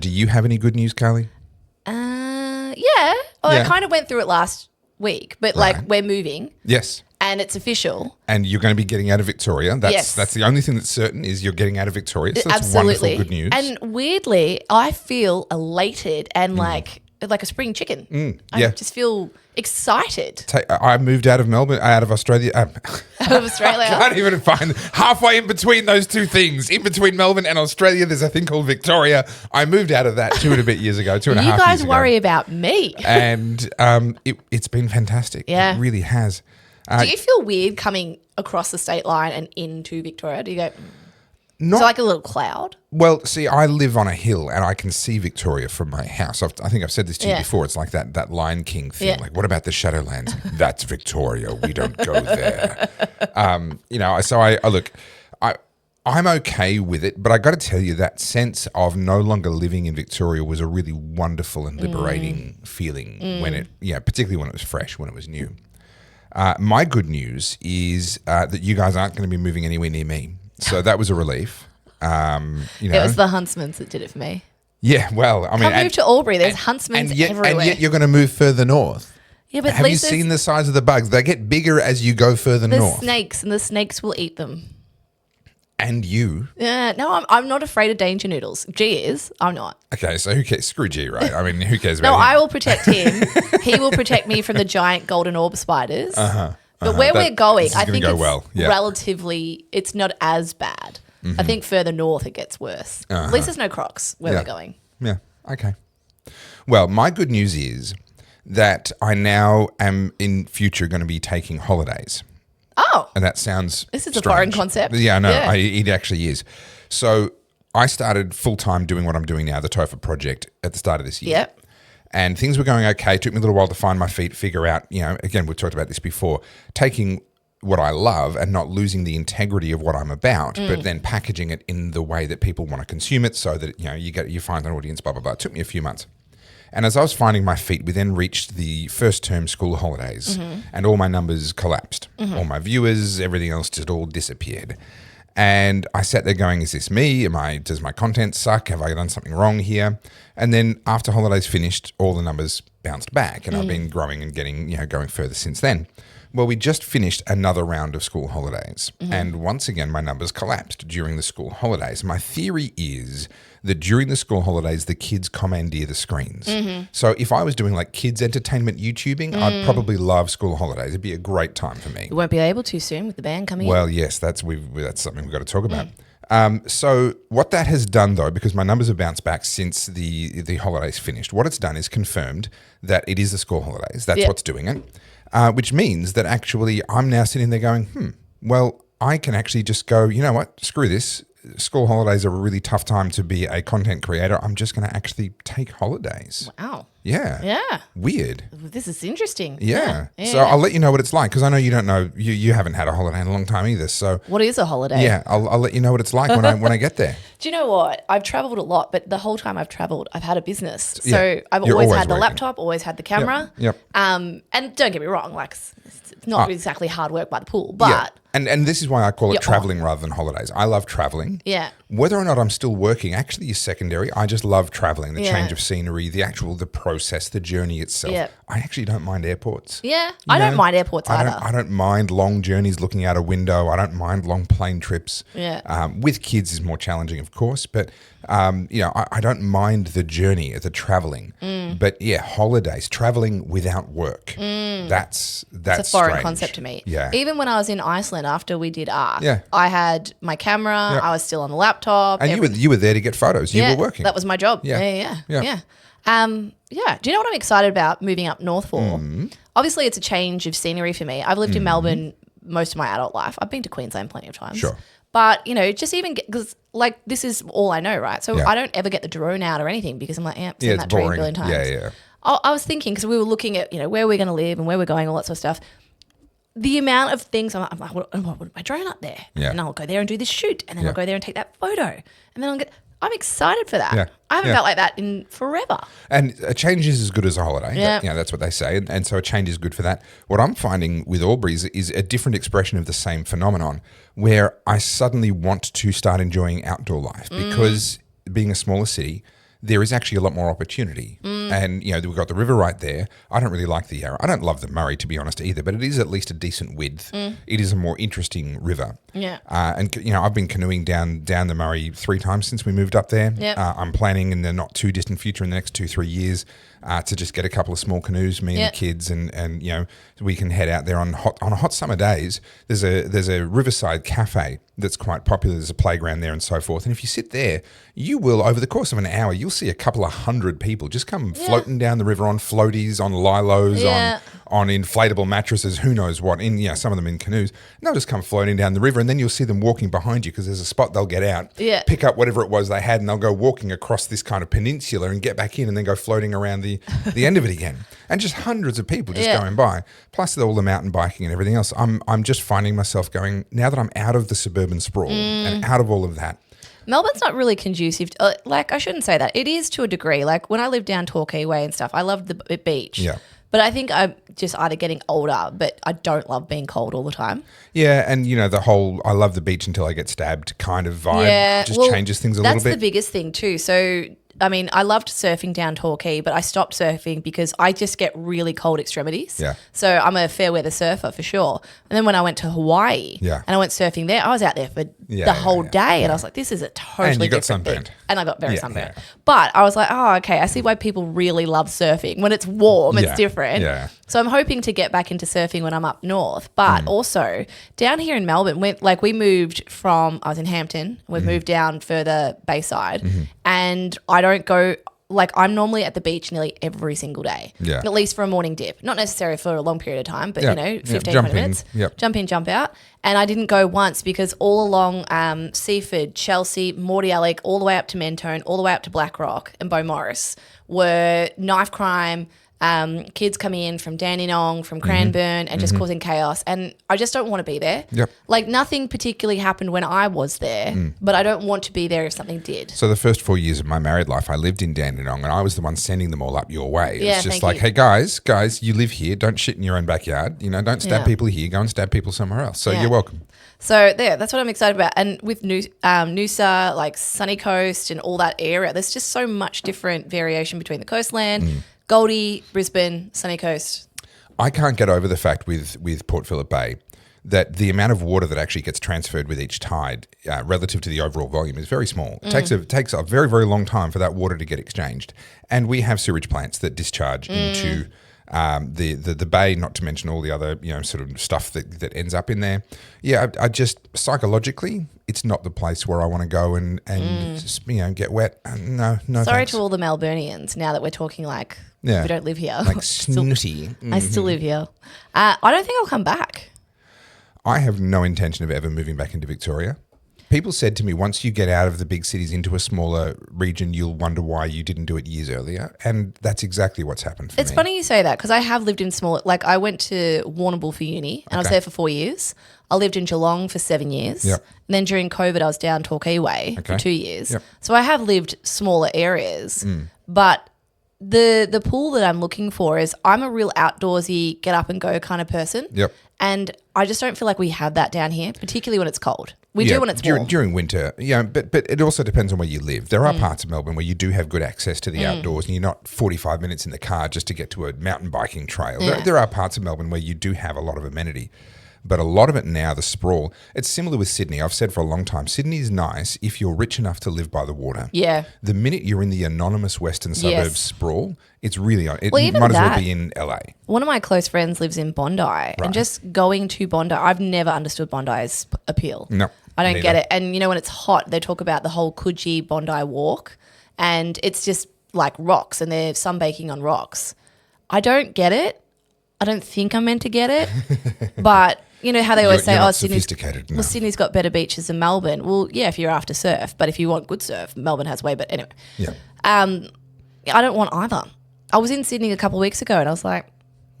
do you have any good news, Carly? Yeah. Well, Yeah. I kind of went through it last week, but like we're moving Yes. and it's official. And you're going to be getting out of Victoria. Yes. That's the only thing that's certain is you're getting out of Victoria. So that's Absolutely. wonderful good news. And weirdly, I feel elated and like a spring chicken. yeah. I just feel excited. I moved out of Melbourne, out of Australia. Out of Australia. I can't even find halfway in between those two things. In between Melbourne and Australia, there's a thing called Victoria. I moved out of that 2 and a bit years ago, 2.5 years ago. You guys worry about me. And it's been fantastic. Yeah. It really has. Do you feel weird coming across the state line and into Victoria? Do you go, Not so like a little cloud? Well, see, I live on a hill and I can see Victoria from my house. I think I've said this to you Yeah. before. It's like that Lion King thing. Yeah. Like, what about the Shadowlands? That's Victoria. We don't go there. So I look, I'm okay with it, but I got to tell you that sense of no longer living in Victoria was a really wonderful and liberating feeling when it, particularly when it was fresh, when it was new. My good news is that you guys aren't going to be moving anywhere near me. So that was a relief. It was the Huntsmans that did it for me. Yeah, well, I mean, Move to Albury. There's Huntsmans everywhere. And yet you're going to move further north. Yeah, but Have you seen the size of the bugs? They get bigger as you go further north. Snakes, and the snakes will eat them. And you. Yeah, no, I'm not afraid of danger noodles. G is. I'm not. Okay, so who cares? Screw G, right? I mean, who cares No, about him? I will protect him. He will protect me from the giant golden orb spiders. But where we're going, this is I gonna think go it's well. Yeah. relatively, it's not as bad. I think further north it gets worse. At least there's no crocs where we're going. Yeah, okay. Well, my good news is that I now am in future going to be taking holidays. Oh, And that sounds this is a strange. foreign concept. Yeah, no, Yeah. it actually is. So I started full-time doing what I'm doing now, the Topher project, at the start of this year. Yep. And things were going okay. It took me a little while to find my feet, figure out, again, we've talked about this before, taking what I love and not losing the integrity of what I'm about, but then packaging it in the way that people want to consume it so that, you find an audience, blah, blah, blah. It took me a few months. And as I was finding my feet, we then reached the first term school holidays and all my numbers collapsed. All my viewers, everything else just all disappeared. And I sat there going, is this me? Does my content suck? Have I done something wrong here? And then after holidays finished, all the numbers bounced back and I've been growing and getting, going further since then. Well, we just finished another round of school holidays. And once again, my numbers collapsed during the school holidays. My theory is that during the school holidays, the kids commandeer the screens. So if I was doing like kids entertainment YouTubing, I'd probably love school holidays. It'd be a great time for me. You won't be able to soon with the band coming in. Well, yes, that's something we've got to talk about. So what that has done, though, because my numbers have bounced back since the holidays finished, what it's done is confirmed that it is the school holidays. That's what's doing it, which means that actually I'm now sitting there going, well, I can actually just go, you know what, screw this. School holidays are a really tough time to be a content creator. I'm just going to actually take holidays. Wow. Yeah. Yeah. Weird. This is interesting. Yeah. So I'll let you know what it's like because I know you don't know. You haven't had a holiday in a long time either. So What is a holiday? yeah, I'll let you know what it's like when I get there. Do you know what? I've traveled a lot, but the whole time I've traveled, I've had a business. So Yeah. I've You're always always had the working. laptop, always had the camera. Yep. And don't get me wrong, like it's not exactly hard work by the pool, but And this is why I call it You're traveling rather than holidays. I love traveling. yeah. Whether or not I'm still working actually is secondary. I just love traveling, the Yeah. change of scenery, the process, the journey itself. Yeah. I actually don't mind airports. Yeah. I don't mind airports either. I don't mind long journeys looking out a window. I don't mind long plane trips. Yeah. With kids is more challenging, of course, but I don't mind the journey, the traveling. But yeah, holidays, traveling without work. That's It's a foreign strange. concept to me. Yeah. Even when I was in Iceland after we did ARC, Yeah. I had my camera, I was still on the laptop. And you were there to get photos. You were working. That was my job. Yeah. Yeah. Yeah. Do you know what I'm excited about moving up north for? Obviously, it's a change of scenery for me. I've lived in Melbourne most of my adult life. I've been to Queensland plenty of times. Sure. But, just even because, like, this is all I know, right? So Yeah. I don't ever get the drone out or anything because I'm like, I've seen it's that tree a boring. billion times. Yeah. I was thinking, because we were looking at, where we're going to live and where we're going, all that sort of stuff. The amount of things, I'm like, well, I'll put my drone up there. Yeah. And I'll go there and do this shoot. And then Yeah. I'll go there and take that photo. And then I'm excited for that. Yeah. I haven't Yeah. felt like that in forever. And a change is as good as a holiday. Yeah. That's what they say. And so a change is good for that. What I'm finding with Albury's is a different expression of the same phenomenon where I suddenly want to start enjoying outdoor life because being a smaller city, there is actually a lot more opportunity. And, we've got the river right there. I don't really like the Yarra. I don't love the Murray, to be honest, either, but it is at least a decent width. It is a more interesting river. Yeah. And, I've been canoeing down the Murray 3 times since we moved up there. Yep. I'm planning in the not too distant future, in the next 2-3 years, to just get a couple of small canoes, me and the kids, and we can head out there on hot summer days. There's a riverside cafe that's quite popular. There's a playground there and so forth. And if you sit there, you will, over the course of an hour, you'll see a couple of hundred people just come floating down the river on floaties, on lilos, on inflatable mattresses, who knows what, some of them in canoes. And they'll just come floating down the river, and then you'll see them walking behind you because there's a spot they'll get out, pick up whatever it was they had, and they'll go walking across this kind of peninsula and get back in and then go floating around the end of it again. And just hundreds of people just going by, plus all the mountain biking and everything else. I'm just finding myself going, now that I'm out of the suburban sprawl and out of all of that. Melbourne's not really conducive. I shouldn't say that. It is to a degree. Like when I lived down Torquay Way and stuff, I loved the beach. Yeah. But I think I'm just either getting older, but I don't love being cold all the time. Yeah, and the whole I love the beach until I get stabbed kind of vibe just changes things a little bit. That's the biggest thing too. So, I mean, I loved surfing down Torquay, but I stopped surfing because I just get really cold extremities. Yeah. So I'm a fair weather surfer for sure. And then when I went to Hawaii and I went surfing there, I was out there for the whole day and I was like, this is a totally different thing. And I got very sunburned. Yeah. But I was like, oh, okay, I see why people really love surfing. When it's warm, it's different. Yeah. So I'm hoping to get back into surfing when I'm up north. But also down here in Melbourne, we moved from, I was in Hampton, we've moved down further Bayside and I don't go, I'm normally at the beach nearly every single day, at least for a morning dip. Not necessarily for a long period of time, but, 15, 20 minutes. Jump in, jump out. And I didn't go once because all along Seaford, Chelsea, Mordialloc, all the way up to Mentone, all the way up to Blackrock and Beaumaris were knife crime, kids coming in from Dandenong, from Cranbourne and just causing chaos. And I just don't want to be there. Yep. Nothing particularly happened when I was there, but I don't want to be there if something did. So the first 4 years of my married life, I lived in Dandenong and I was the one sending them all up your way. It's just hey, guys, you live here. Don't shit in your own backyard. Don't stab people here. Go and stab people somewhere else. So you're welcome. So that's what I'm excited about. And with Noosa, Sunny Coast and all that area, there's just so much different variation between the coastland, Goldie, Brisbane, Sunny Coast. I can't get over the fact with Port Phillip Bay that the amount of water that actually gets transferred with each tide relative to the overall volume is very small. It takes a very, very long time for that water to get exchanged. And we have sewage plants that discharge into the bay, not to mention all the other sort of stuff that ends up in there. Yeah, I just psychologically, it's not the place where I want to go and just, get wet. No. Sorry thanks. to all the Melburnians. Now that we're talking we don't live here. Snooty. I still live here. I don't think I'll come back. I have no intention of ever moving back into Victoria. People said to me, once you get out of the big cities into a smaller region, you'll wonder why you didn't do it years earlier. And that's exactly what's happened for me. It's funny you say that because I have lived in small, I went to Warrnambool for uni and I was there for 4 years. I lived in Geelong for 7 years. Yep. And then during COVID, I was down Torquay Way for 2 years. Yep. So I have lived smaller areas, but the pool that I'm looking for is I'm a real outdoorsy, get up and go kind of person. Yep. And I just don't feel like we have that down here, particularly when it's cold. We do when it's warm. During winter, but it also depends on where you live. There are parts of Melbourne where you do have good access to the outdoors and you're not 45 minutes in the car just to get to a mountain biking trail. Yeah. There are parts of Melbourne where you do have a lot of amenity. But a lot of it now, the sprawl, it's similar with Sydney. I've said for a long time, Sydney's nice if you're rich enough to live by the water. Yeah. The minute you're in the anonymous western suburbs sprawl, it's really, it might as well be in LA. One of my close friends lives in Bondi and just going to Bondi, I've never understood Bondi's appeal. No. I don't get it. And when it's hot, they talk about the whole Coogee Bondi walk and it's just like rocks and they're sunbaking on rocks. I don't get it. I don't think I'm meant to get it, but how they always say, Sydney's got better beaches than Melbourne. Well, yeah, if you're after surf, but if you want good surf, Melbourne has way better. Anyway, I don't want either. I was in Sydney a couple of weeks ago and I was like,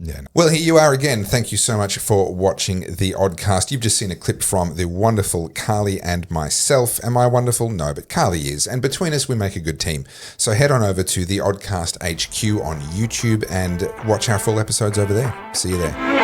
yeah. Well, here you are again. Thank you so much for watching the Oddcast. You've just seen a clip from the wonderful Carly and myself. Am I wonderful? No, but Carly is. And between us, we make a good team. So head on over to the Oddcast HQ on YouTube and watch our full episodes over there. See you there.